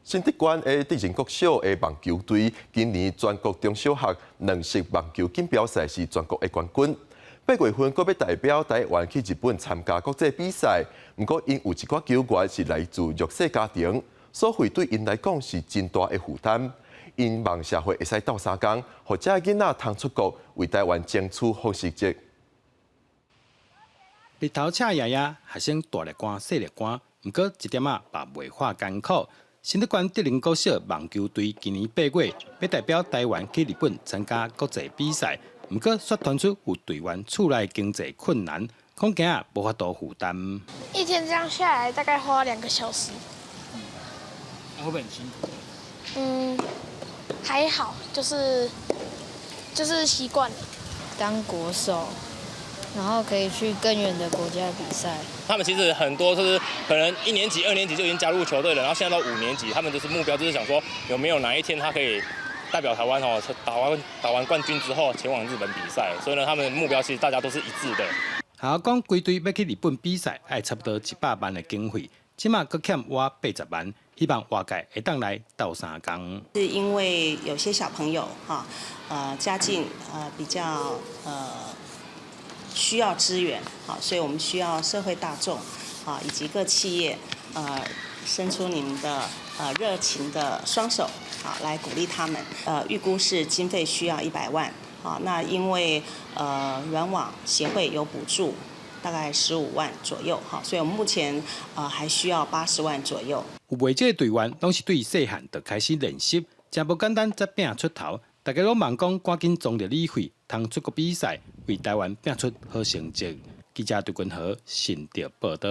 新竹县的地人国小的网球队今年全国中小学两式网球锦标赛是全国的冠军。8月份，佫要代表台湾去日本参加国际比赛，不过因有一寡球员是来自弱势家庭，所费对因来讲是真大的负担。因望社会会使斗相共，或者囡仔通出国为台湾争取好成绩。日头赤爷爷，学生大力汗、细力汗，不过一点也袂化艰苦。新竹县德林国小网球队今年8月要代表台湾去日本参加国际比赛，不过却传出有队员厝内经济困难，恐惊无法度负担。一天这样下来大概花2个小时。会不会很辛苦？还好，就是习惯了。当国手，然后可以去更远的国家比赛。他们其实很多就是可能1年级、2年级就已经加入球队了，然后现在到5年级，他们就是目标就是想说有没有哪一天他可以代表台湾打完冠军之后前往日本比赛，所以呢，他们目标其实大家都是一致的。好讲规队要去日本比赛，要差不多100万的经费，即马搁欠我80万，希望外界会当来斗相共。是因为有些小朋友家境比较需要支援，所以我们需要社会大众以及各企业伸出你们的热情的双手来鼓励他们。预估是经费需要100万，那因为软网协会有补助，大概15万左右，所以我们目前还需要80万左右。有袂少队员拢是对细汉就开始练习，真无简单才拼出头。大家拢忙讲赶紧总着理费，通出国比赛，为台湾拼出好成绩。记者杜君豪，新竹报道。